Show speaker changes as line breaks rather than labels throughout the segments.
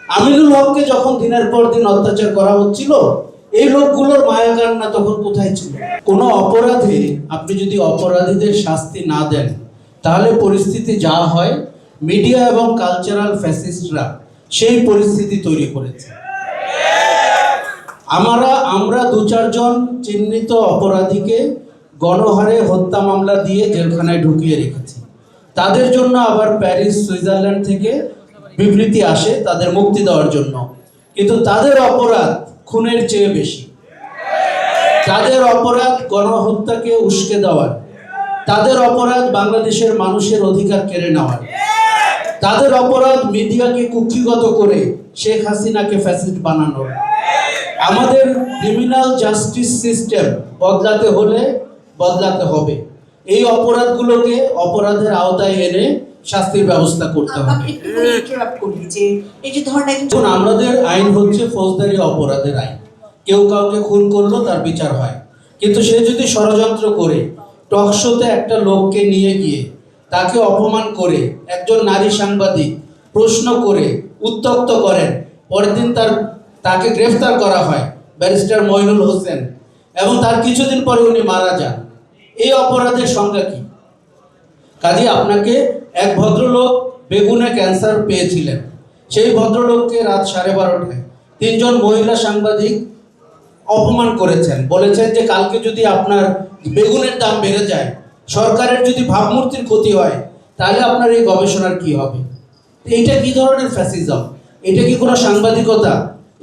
আমিনুল হককে যখন দিনের পর দিন অত্যাচার করা হচ্ছিল, এই লোকগুলোর মায়া কান্না তখন কোথায় ছিল? কোনো অপরাধে আপনি যদি অপরাধীদের শাস্তি না দেন, তাহলে পরিস্থিতি যা হয়, মিডিয়া এবং কালচারাল ফ্যাসিস্টরা সেই পরিস্থিতি তৈরি করেছে। আমরা 2-4 জন চিহ্নিত অপরাধীকে গণহারে হত্যা মামলা দিয়ে জেলখানায় ঢুকিয়ে রেখেছি। তাদের জন্য আবার প্যারিস, সুইজারল্যান্ড থেকে বিবৃতি আসে তাদের মুক্তি দেওয়ার জন্য, কিন্তু তাদের অপরাধ খুনের চেয়ে বেশি। তাদের অপরাধ গণহত্যাকে উস্কে দেওয়ার, তাদের অপরাধ বাংলাদেশের মানুষের অধিকার কেড়ে নেওয়ার, তাদের অপরাধ মিডিয়াকে কুক্ষিগত করে শেখ হাসিনাকে ফ্যাসিস্ট বানানোর। আমাদের ক্রিমিনাল জাস্টিস সিস্টেম বদলাতে হলে বদলাতে হবে। এই অপরাধগুলোকে অপরাধের আওতায় এনে শাস্তির ব্যবস্থা করতে হবে। আমাদের আইন হচ্ছে ফৌজদারি অপরাধের আইন। কেউ কাউকে খুন করলো, তার বিচার হয়। কিন্তু সে যদি ষড়যন্ত্র করে টকশোতে একটা লোককে নিয়ে গিয়ে তাকে অপমান করে, একজন নারী সাংবাদিক প্রশ্ন করে উত্তক্ত করেন, পরের দিন তাকে গ্রেফতার করা হয়, ব্যারিস্টার মইনুল হোসেন, এবং তার কিছুদিন পরে উনি মারা যান, এই অপরাধের সংজ্ঞা কি? কাজে আপনাকে এক ভদ্রলোক বেগুনে ক্যান্সার পেয়েছিলেন, সেই ভদ্রলোককে রাত 12:30টায় 3 জন মহিলা সাংবাদিক অপমান করেছেন, বলেছেন যে কালকে যদি আপনার বেগুনের দাম বেড়ে যায়, সরকারের যদি ভাবমূর্তির ক্ষতি হয়, তাহলে আপনার এই গবেষণার কি হবে? এইটা কি ধরনের ফ্যাসিজম? এটা কি কোনো সাংবাদিকতা?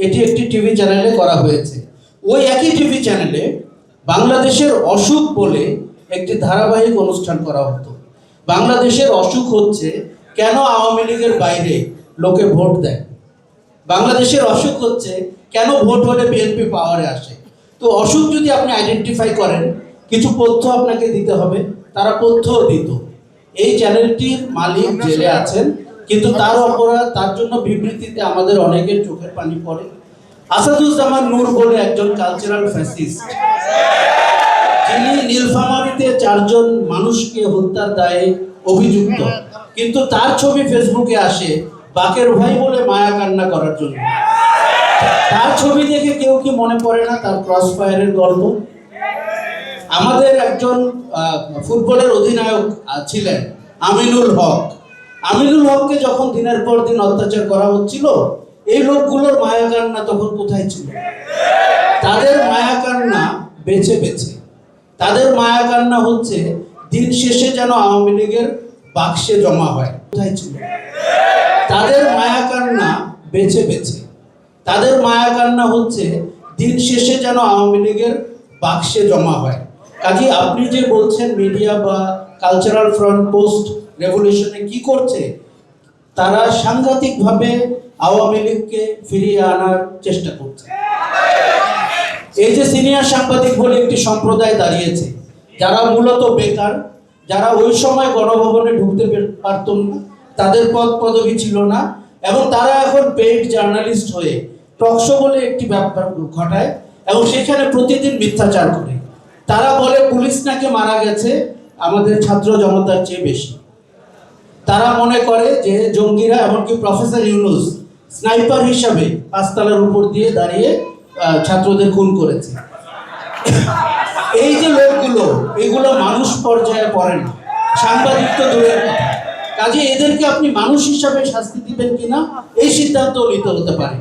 এটি একটি টিভি চ্যানেলে করা হয়েছে। ওই একই টিভি চ্যানেলে বাংলাদেশের অসুখ বলে একটি ধারাবাহিক অনুষ্ঠান করা হতো। বাংলাদেশের অসুখ হচ্ছে কেন আওয়ামী লীগের বাইরে লোকে ভোট দেয়। বাংলাদেশের অসুখ হচ্ছে কেন ভোট হলে বিএনপি পাওয়ারে আসে। তো অসুখ যদি আপনি আইডেন্টিফাই করেন, কিছু তথ্য আপনাকে দিতে হবে। তারা তথ্যও দিত। এই চ্যানেলটির মালিক জেলে আছেন, কিন্তু তার অপরাধ, তার জন্য বিবৃতিতে আমাদের অনেকের চোখের পানি পড়ে। আসাদুজ্জামান নূর বলে একজন কালচারাল ফ্যাসিস্ট, যিনি নীলফামারীতে 4 জন মানুষকে হত্যার দায়ে অভিযুক্ত, কিন্তু তার ছবি ফেসবুকে আসে বাকের ভাই বলে মায়া কান্না করার জন্য। তার ছবি দেখে কেউ কি মনে পড়ে না তার ক্রস ফায়ারের গল্প? আমাদের একজন ফুটবলের অধিনায়ক ছিলেন আমিনুল হক। আমিনুল হককে যখন দিনের পর দিন অত্যাচার করা হচ্ছিল, এই লোকগুলোর মায়া কান্না তখন কোথায় ছিল? তাদের মায়া কান্না বেছে বেছে, তাদের মায়া কান্না হচ্ছে দিন শেষে যেন আওয়ামী লীগের বাক্সে জমা হয়, কোথায় ছিল? তাদের মায়া কান্না বেছে বেছে, তাদের মায়া কান্না হচ্ছে দিন শেষে যেন আওয়ামী লীগের বাক্সে জমা হয়। কাজে আপনি যে বলছেন মিডিয়া বা কালচারাল ফ্রন্ট পোস্ট রেভলিউশনে কি করছে, তারা সাংঘাতিকভাবে আওয়ামী লীগকে ফিরিয়ে আনার চেষ্টা করছে। এই যে সিনিয়র সাংবাদিক বলে একটি সম্প্রদায় দাঁড়িয়েছে, যারা মূলত বেকার, যারা ওই সময় গণভবনে ঢুকতে পারত না, তাদের পদ পদবি ছিল না, এবং তারা এখন পেইড জার্নালিস্ট হয়ে টকশো বলে একটি ব্যাপার ঘটায় এবং সেখানে প্রতিদিন মিথ্যাচার করে। তারা বলে পুলিশ নাকি মারা গেছে আমাদের ছাত্র জনতার চেয়ে বেশি। তারা মনে করে যে জঙ্গিরা, এমনকি প্রফেসর ইউনুস স্নাইপার হিসাবে 5 তলার উপর দিয়ে দাঁড়িয়ে ছাত্রদের খুন করেছে। এই যে লোকগুলো, এগুলো মানুষ পর্যায়ে পড়ে না, সাংবাদিক তো দূরের কথা। কাজে এদেরকে আপনি মানুষ হিসাবে শাস্তি দিবেন কিনা, এই সিদ্ধান্ত নিতে হতে পারে।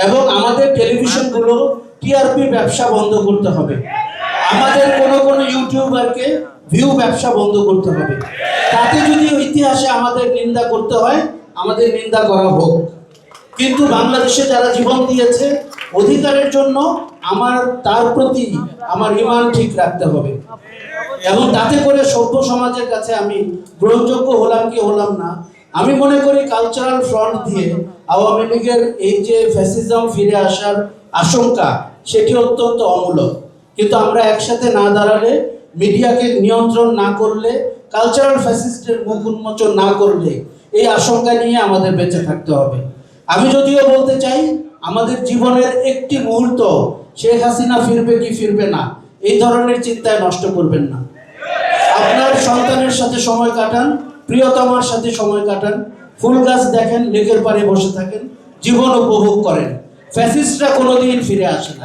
এবং আমাদের টেলিভিশনগুলো টিআরপি ব্যবসা বন্ধ করতে হবে। আমাদের কোনো ইউটিউবারকে ভিউ ব্যবসা বন্ধ করতে হবে। তাতে যদি ইতিহাসে আমাদের নিন্দা করতে হয়, আমাদের নিন্দা করা হোক, কিন্তু বাংলাদেশে যারা জীবন দিয়েছে অধিকারের জন্য, তার প্রতি আমার ঈমান ঠিক রাখতে হবে। এবং তাতে করে সভ্য সমাজের কাছে আমি গ্রহণযোগ্য হলাম কি হলাম না, আমি মনে করি কালচারাল ফ্রন্ট দিয়ে আওয়ামী লীগের এই যে ফ্যাসিজম ফিরে আসার আশঙ্কা, সেটি অত্যন্ত অমূলক। কিন্তু আমরা একসাথে না দাঁড়ালে, মিডিয়াকে নিয়ন্ত্রণ না করলে, কালচারাল ফ্যাসিস্টের মুখ উন্মোচন না করলে, এই আশঙ্কা নিয়ে আমাদের বেঁচে থাকতে হবে। আমি যদিও বলতে চাই, আমাদের জীবনের একটি মুহূর্ত শেখ হাসিনা ফিরবে কি ফিরবে না, এই ধরনের চিন্তায় নষ্ট করবেন না। আপনার সন্তানের সাথে সময় কাটান, প্রিয়তমার সাথে সময় কাটান, ফুল গাছ দেখেন, লেকের পাড়ে বসে থাকেন, জীবন উপভোগ করেন। ফ্যাসিস্টরা কোনোদিন ফিরে আসে না।